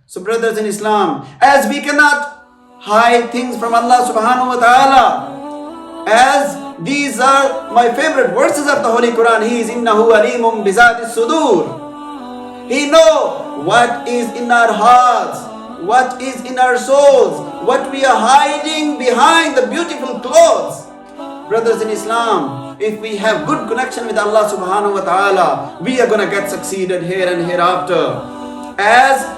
So brothers in Islam, as we cannot hide things from Allah subhanahu wa ta'ala, as these are my favorite verses of the Holy Quran, He is innahu alimun bizati sudur. He knows what is in our hearts, what is in our souls, what we are hiding behind the beautiful clothes. Brothers in Islam, if we have good connection with Allah subhanahu wa ta'ala, we are going to get succeeded here and hereafter. As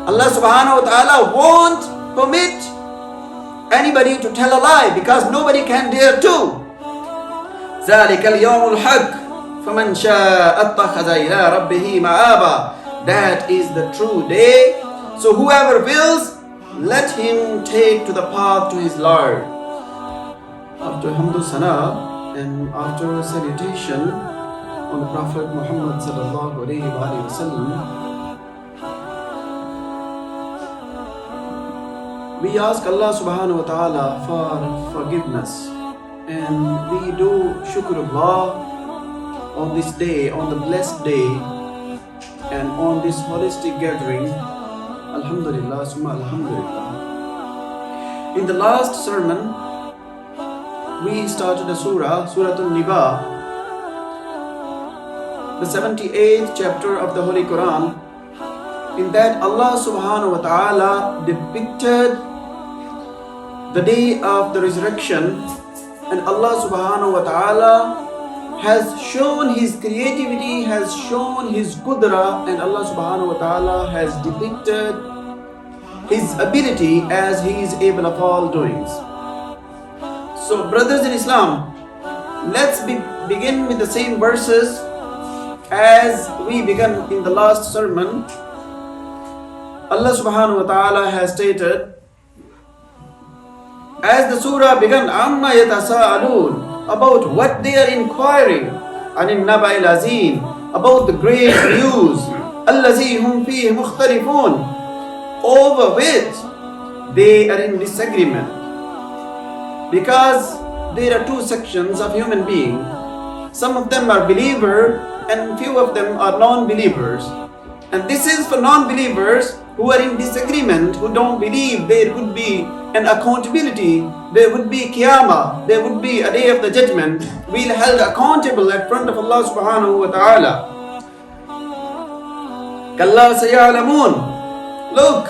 Allah subhanahu wa ta'ala won't permit anybody to tell a lie, because nobody can dare to. ذَلِكَ الْيَوْمُ الْحَقِّ فَمَنْ شَاءَ اتَّخَذَ إِلَىٰ رَبِّهِ مَآبًا. That is the true day. So whoever wills, let him take to the path to his Lord. After Hamdu Sana and after salutation on the Prophet Muhammad sallallahu alayhi wa sallam, we ask Allah subhanahu wa ta'ala for forgiveness, and we do shukrullah on this day, on the blessed day, and on this holistic gathering. Alhamdulillah, summa alhamdulillah. In the last sermon, we started a surah, Surah Anaba, the 78th chapter of the Holy Quran. In that, Allah subhanahu wa ta'ala depicted the day of the resurrection, and Allah subhanahu wa ta'ala has shown His creativity, has shown His qudra, and Allah subhanahu wa ta'ala has depicted His ability as He is able of all doings. So brothers in Islam, let's begin with the same verses as we began in the last sermon. Allah subhanahu wa ta'ala has stated, as the surah began, Amma yatasa'alun, about what they are inquiring, Anaba azim, about the great news, Allazi hum fihi mukhtalifun, over which they are in disagreement. Because there are two sections of human being. Some of them are believer and few of them are non-believers. And this is for non-believers who are in disagreement, who don't believe there would be an accountability, there would be qiyamah, there would be a day of the judgment. We'll held accountable at front of Allah subhanahu wa ta'ala. Kalla sayalamun. Look,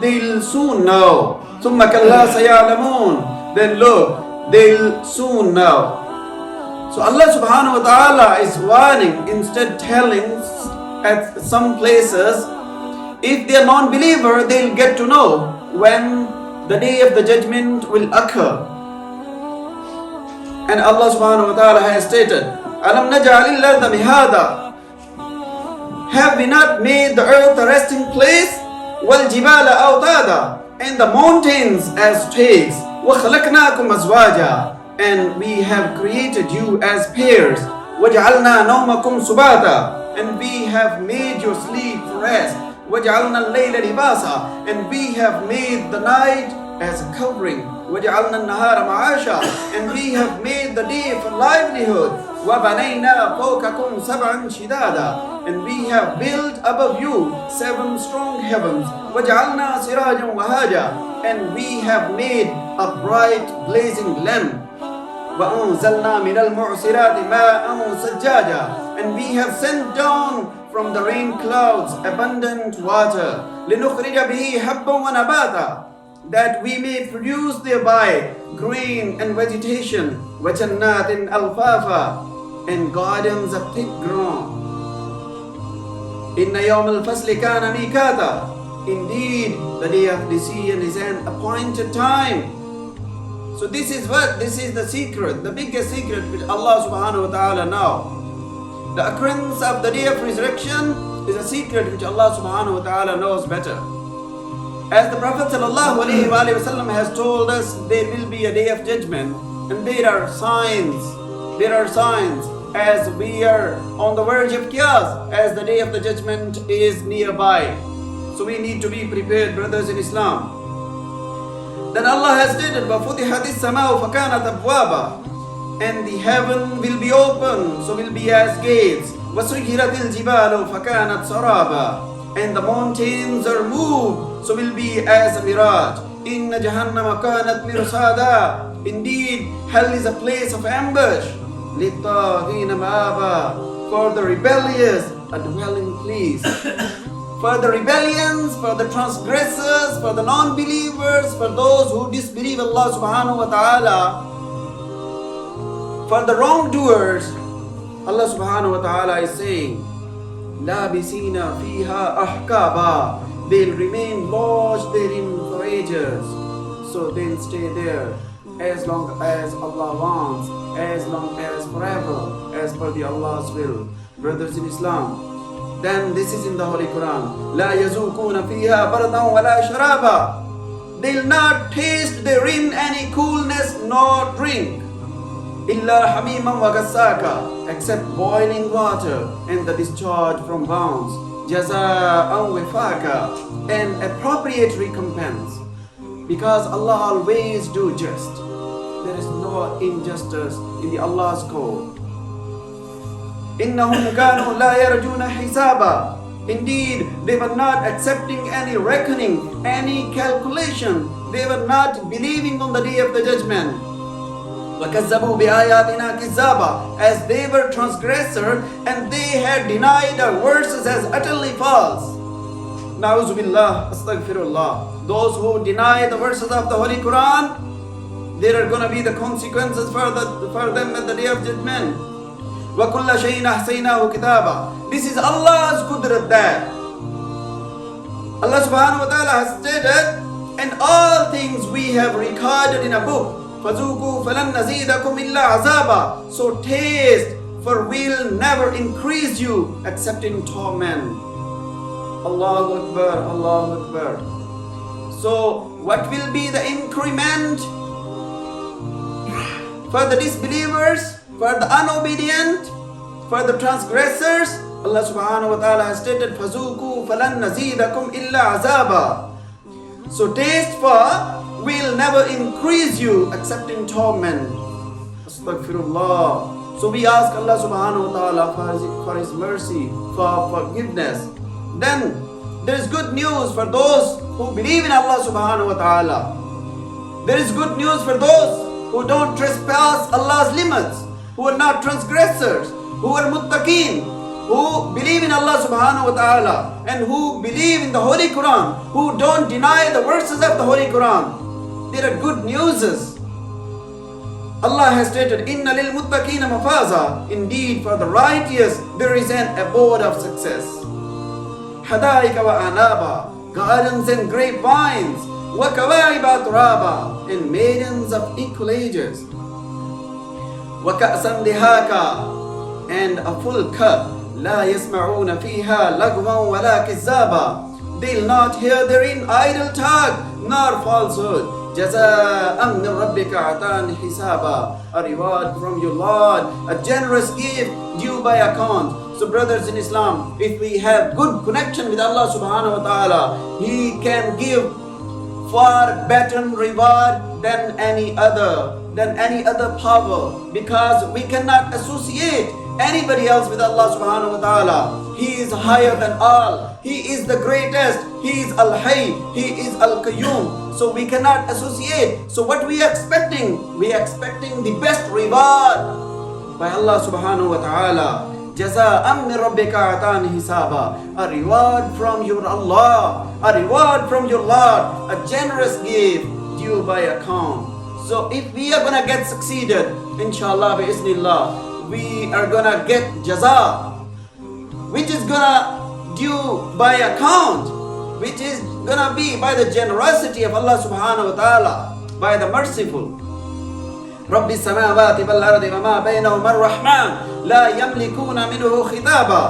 they'll soon know. Thumma kalla sayalamun. Then look, they'll soon know. So Allah subhanahu wa ta'ala is warning, instead telling at some places, if they are non-believer, they'll get to know when the day of the judgment will occur. And Allah subhanahu wa ta'ala has stated, Alam naj'alil arda mihada. Have we not made the earth a resting place? Wal jibala awtada. And the mountains as stakes. Wa khalaqnakum azwaja. And we have created you as pairs. Wa ja'alna nawmakum subata. And we have made your sleep for rest. وَجَعَلْنَا اللَّيْلَ لِبَاسًا. And we have made the night as a covering. وَجَعَلْنَا النَّهَارَ مَعَاشًا. And we have made the day for livelihood. وَبَنَيْنَا فَوْقَكُمْ سَبْعًا شِدَادًا. And we have built above you 7 strong heavens. وَجَعَلْنَا سِرَاجًا وَهَاجًا. And we have made a bright blazing lamp. وَأَنزَلْنَا مِنَ الْمُعْصِرَاتِ مَاءً ثَجَّاجًا. And we have sent down from the rain clouds abundant water, لِنُخْرِجَ بِهِ حَبًّا وَنَبَاتًا, that we may produce thereby grain and vegetation, وَجَنَّاتٍ أَلْفَافًا, and gardens of thick ground. إِنَّ يَوْمَ الْفَصْلِ كَانَ مِيقَاتًا. Indeed, the day of decision is an appointed time. So this is the secret, the biggest secret which Allah subhanahu wa ta'ala knows. The occurrence of the day of resurrection is a secret which Allah subhanahu wa ta'ala knows better. As the Prophet sallallahu alayhi wa sallam has told us, there will be a day of judgment, and there are signs as we are on the verge of chaos, as the day of the judgment is nearby. So we need to be prepared, brothers in Islam. Then Allah has stated, وَفُتِحَتِ السَّمَاءُ فَكَانَتْ أَبْوَابًا. And the heaven will be open, so will be as gates. وَسُيِّرَتِ الْجِبَالُ فَكَانَتْ سَرَابًا. and the mountains are moved, so will be as a mirage. Inna Jahannama kanat mirsada. Indeed, hell is a place of ambush. Littaghina ma'aba. For the rebellious, a dwelling place. For the rebellions, for the transgressors, for the non-believers, for those who disbelieve Allah subhanahu wa ta'ala, for the wrongdoers, Allah subhanahu wa ta'ala is saying, Labisina fiha ahkaba. They'll remain lodged therein for ages. So they'll stay there as long as Allah wants, as long as forever, as per the Allah's will. Brothers in Islam, then this is in the Holy Quran. La yazukuna fiha bardan wala sharaba. They'll not taste therein any coolness nor drink. Illa hamiman wa gassaka, except boiling water and the discharge from wounds. Jaza'an wifaka, an appropriate recompense. Because Allah always do just. There is no injustice in the Allah's code. إِنَّهُمْ كَانُوا لَا يَرْجُونَ حِسَابًا. Indeed, they were not accepting any reckoning, any calculation. They were not believing on the day of the judgment. وَكَذَّبُوا بِآيَاتِنَا كِذَّابًا. As they were transgressors and they had denied our verses as utterly false. Na'udhu billah, astaghfirullah. Those who deny the verses of the Holy Quran, there are going to be the consequences for them at the day of judgment. وَكُلَّ شَيْءٍ أَحْصَيْنَاهُ كِتَابًا. This is Allah's qudrat that. Allah subhanahu wa ta'ala has stated, and all things we have recorded in a book. فَذُوقُوا فَلَنْ نَزِيدَكُمْ إِلَّا عَذَابًا. So taste, for we'll never increase you except in torment. Allahu Akbar, Allahu Akbar. So what will be the increment for the disbelievers, for the unobedient, for the transgressors? Allah subhanahu wa ta'ala has stated, فَذُوقُوا فَلَنْ نَزِيدَكُمْ إِلَّا عَذَابًا. So taste, for we'll never increase you except in torment. Astaghfirullah. So we ask Allah subhanahu wa ta'ala for His mercy, for forgiveness. Then there is good news for those who believe in Allah subhanahu wa ta'ala. There is good news for those who don't trespass Allah's limits, who are not transgressors, who are muttaqeen, who believe in Allah subhanahu wa ta'ala, and who believe in the Holy Quran, who don't deny the verses of the Holy Quran. There are good newses. Allah has stated, Inna lil muttaqina mafaza. Indeed, for the righteous there is an abode of success. Hadaika wa Anaba, gardens and grapevines, wa kawaiba turaba, and maidens of equal ages, wa ka'san dihaka, and a full cup. La yasma'una fiha lagwan wa la kizzaba. They'll not hear therein idle talk nor falsehood. Jaza'an min rabbika atan hisaba. A reward from your Lord, a generous gift due by account. So brothers in Islam, if we have good connection with Allah subhanahu wa ta'ala, He can give far better reward than any other power, because we cannot associate anybody else with Allah subhanahu wa ta'ala. He is higher than all. He is the greatest. He is Al-Hayy. He is Al-Qayyum. So we cannot associate. So what we are expecting? We are expecting the best reward by Allah subhanahu wa ta'ala. Jaza'an min rabbika atan hisaba. A reward from your Allah. A reward from your Lord. A generous gift due by account. So if we are gonna get succeeded, inshallah, bi'iznillah, we are gonna get jaza, which is gonna due by account, which is gonna be by the generosity of Allah subhanahu wa ta'ala, by the merciful. رب السماوات والأرض وما بينهما الرحمن لا يملكون منه خطابا.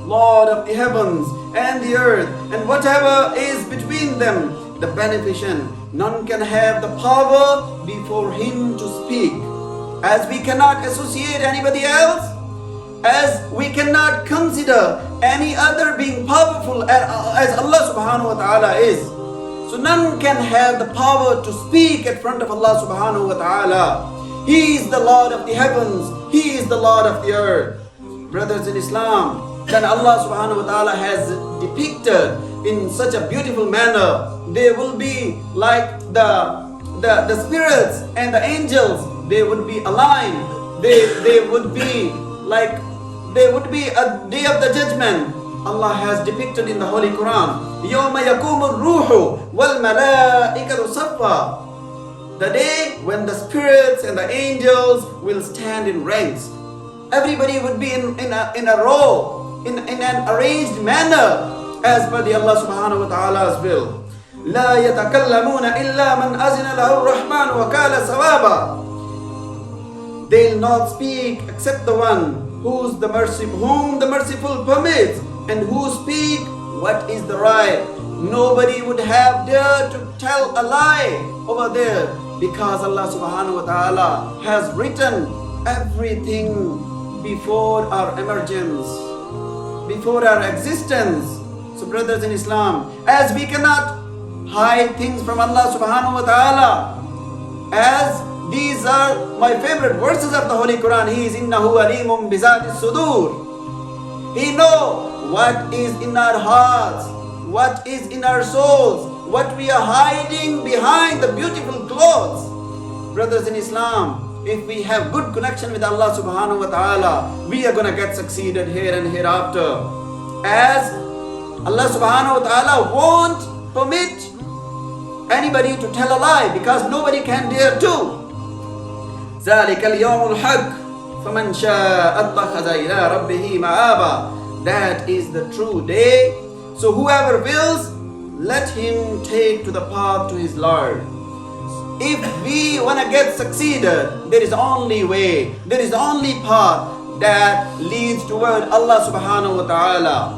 Lord of the heavens and the earth and whatever is between them, the beneficent, none can have the power before Him to speak. As we cannot associate anybody else, as we cannot consider any other being powerful as Allah subhanahu wa ta'ala is, so none can have the power to speak at front of Allah subhanahu wa ta'ala. He is the Lord of the heavens. He is the Lord of the earth. Brothers in Islam, then Allah subhanahu wa ta'ala has depicted in such a beautiful manner. They will be like the spirits and the angels. They would be aligned. They would be like, they would be a day of the judgment. Allah has depicted in the Holy Quran, يَوْمَ يَقُومُ الرُّوحُ وَالْمَلَائِكَةُ صَفًّا, the day when the spirits and the angels will stand in ranks. Everybody would be in a row, in an arranged manner, as per the Allah subhanahu wa ta'ala's will. لا يتكلمون إلا من أذن له الرحمن وقال صوابا. They'll not speak except the one whom the merciful permits, and who speak what is the right. Nobody would have dared to tell a lie over there, because Allah subhanahu wa ta'ala has written everything before our emergence, before our existence. So brothers in Islam, as we cannot hide things from Allah subhanahu wa ta'ala, as these are my favorite verses of the Holy Quran. He is innahu alimun bizati sudur. He knows what is in our hearts, what is in our souls, what we are hiding behind the beautiful clothes. Brothers in Islam, if we have good connection with Allah subhanahu wa ta'ala, we are going to get succeeded here and hereafter. As Allah subhanahu wa ta'ala won't permit anybody to tell a lie, because nobody can dare to. ذَلِكَ الْيَوْمُ الْحَقِّ فَمَنْ شَاءَ اتَّخَذَ إِلَىٰ رَبِّهِ مَآبًا. That is the true day. So whoever wills, let him take to the path to his Lord. If we want to get succeeded, there is only way, there is only path that leads toward Allah subhanahu wa ta'ala.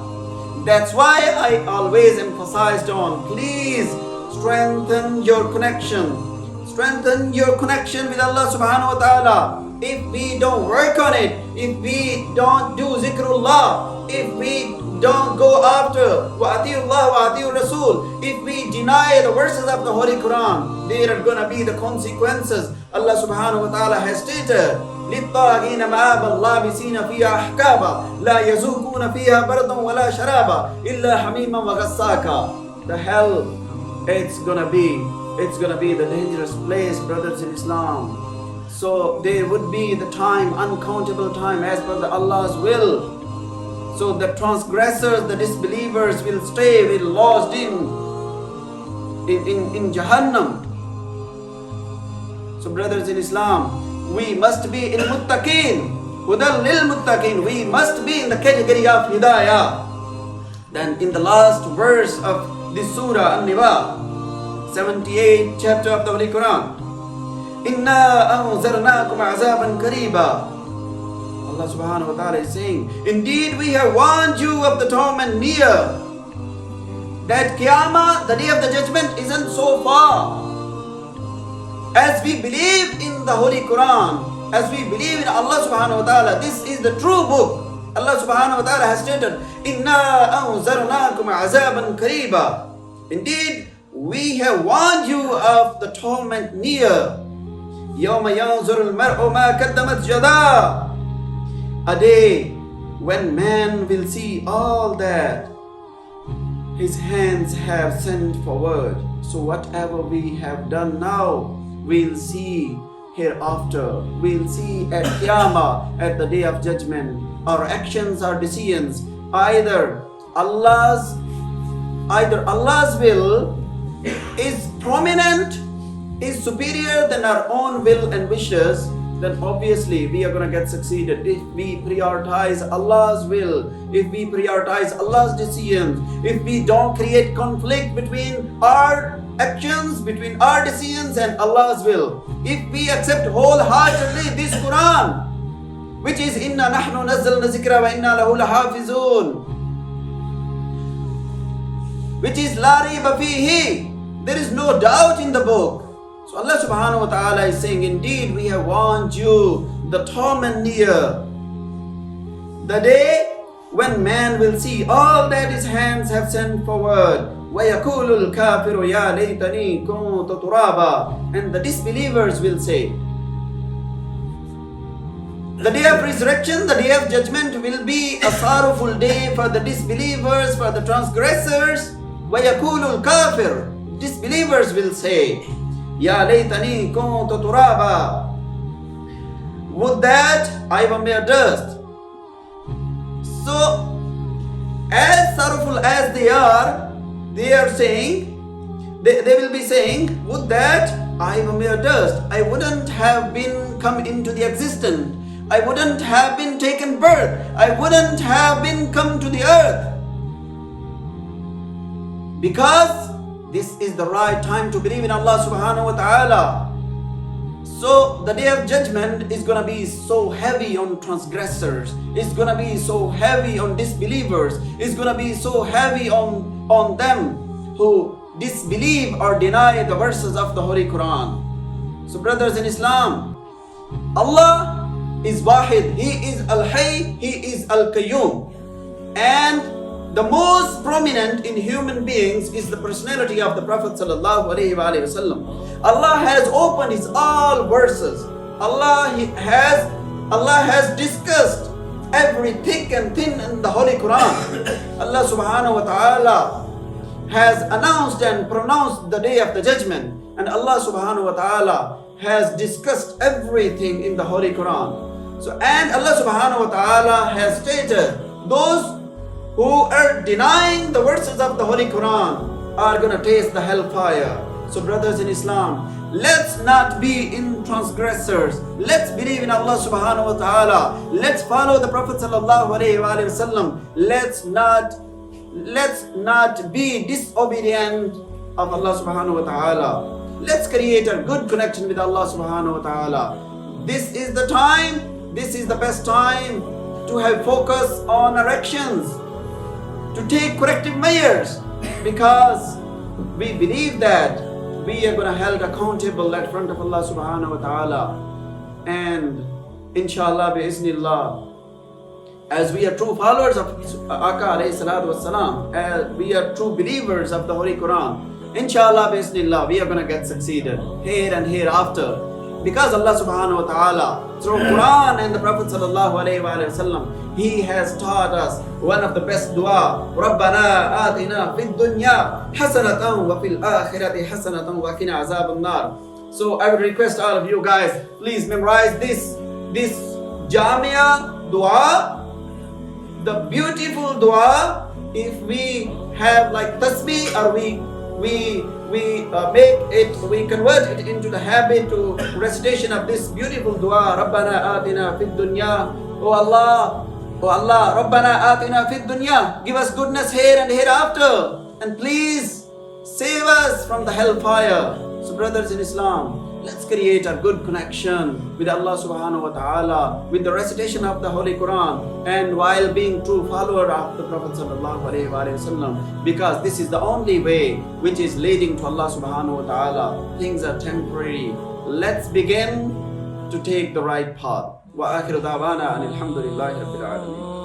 That's why I always emphasized on, please strengthen your connection. Strengthen your connection with Allah subhanahu wa ta'ala. If we don't work on it, if we don't do zikrullah, if we don't go after wa'ati'ullah wa'ati'ur Rasul, if we deny the verses of the Holy Quran, there are going to be the consequences. Allah subhanahu wa ta'ala has stated, لِلطَّاغِينَ مَآبًا لَابِسِينَ فِيهَا أَحْكَابًا لَا يَذُوقُونَ فِيهَا بَرْدًا وَلَا شَرَابًا إِلَّا حَمِيمًا وَغَسَّاقًا. The hell, it's gonna be the dangerous place, brothers in Islam. So there would be the time, uncountable time, as per the Allah's will. So the transgressors, the disbelievers will stay, will lost in Jahannam. So brothers in Islam, we must be in muttaqeen, hudal lil muttaqeen. We must be in the category of hidayah. Then in the last verse of this surah, Anaba, 78th chapter of the Holy Quran, Inna anzarnakum azaban kariba. Allah subhanahu wa ta'ala is saying, indeed we have warned you of the torment near. That Qiyamah, the day of the judgment, isn't so far. As we believe in the Holy Quran, as we believe in Allah subhanahu wa ta'ala, this is the true book. Allah subhanahu wa ta'ala has stated, Inna anzarnakum azaban kariba. Indeed, we have warned you of the torment near. يَوْمَ يَنْظُرُ الْمَرْءُ مَا قَدَّمَتْ يَدَاهُ. A day when man will see all that his hands have sent forward. So whatever we have done now, we'll see hereafter. We'll see at Qiyamah, at the day of judgment. Our actions, our decisions, either Allah's will is prominent, is superior than our own will and wishes, then obviously we are going to get succeeded. If we prioritize Allah's will, if we prioritize Allah's decisions, if we don't create conflict between our actions, between our decisions and Allah's will, if we accept wholeheartedly this Quran, which is Inna nahnu nazzalna zikra wa inna lahu lahafizun, which is la rayba fihi, there is no doubt in the book. So Allah subhanahu wa ta'ala is saying, indeed we have warned you the torment near. The day when man will see all that his hands have sent forward. وَيَقُولُ الْكَافِرُ يَا لَيْتَنِي كُنْتُ تُرَابًا. And the disbelievers will say, The day of resurrection, the day of judgment will be a sorrowful day for the disbelievers, for the transgressors. وَيَقُولُ الْكَافِرُ, disbelievers will say, يَا لَيْتَنِي كُنْتُ تُرَابًا, would that I were mere dust. So, as sorrowful as they are saying, they will be saying, would that I were mere dust. I wouldn't have been come into the existence. I wouldn't have been taken birth. I wouldn't have been come to the earth. Because this is the right time to believe in Allah subhanahu wa ta'ala. So the day of judgment is going to be so heavy on transgressors. It's going to be so heavy on disbelievers. It's going to be so heavy on them who disbelieve or deny the verses of the Holy Quran. So brothers in Islam, Allah is Wahid. He is Al-Hayy. He is Al-Qayyum. And the most prominent in human beings is the personality of the Prophet sallallahu alaihi wasallam. Allah has opened His all verses. Allah has discussed every thick and thin in the Holy Quran. Allah subhanahu wa ta'ala has announced and pronounced the day of the judgment. And Allah subhanahu wa ta'ala has discussed everything in the Holy Quran. So, and Allah subhanahu wa ta'ala has stated, those who are denying the verses of the Holy Quran are going to taste the hellfire. So brothers in Islam, let's not be in transgressors. Let's believe in Allah subhanahu wa ta'ala. Let's follow the Prophet sallallahu alaihi wasallam. Let's not be disobedient of Allah subhanahu wa ta'ala. Let's create a good connection with Allah subhanahu wa ta'ala. This is the time, this is the best time to have focus on our actions, to take corrective measures, because we believe that we are going to held accountable at front of Allah subhanahu wa ta'ala. And inshallah bi'iznillah, as we are true followers of Aka alayhi salatu wassalam, as we are true believers of the Holy Quran, inshallah bi'iznillah, we are going to get succeeded here and hereafter. Because Allah subhanahu wa ta'ala, through Quran and the Prophet sallallahu alayhi wa sallam, He has taught us one of the best dua, رَبَّنَا آتِنَا فِي الدُّنْيَا حَسَنَةً وَفِي الْآخِرَةِ حَسَنَةً وَقِنَا عَذَابَ النَّارِ. So I would request all of you guys, please memorize this Jamia dua, the beautiful dua. If we have like tasbih, or we convert it into the habit to recitation of this beautiful dua, Rabbana atina fid dunya. Oh Allah, Rabbana atina fid dunya, give us goodness here and hereafter, and please save us from the hellfire. So brothers in Islam, let's create a good connection with Allah subhanahu wa ta'ala with the recitation of the Holy Quran, and while being true follower of the Prophet sallallahu alaihi wasallam, because this is the only way which is leading to Allah subhanahu wa ta'ala. Things are temporary. Let's begin to take the right path. Wa akhiru da'wana anil hamdulillahi rabbil alamin.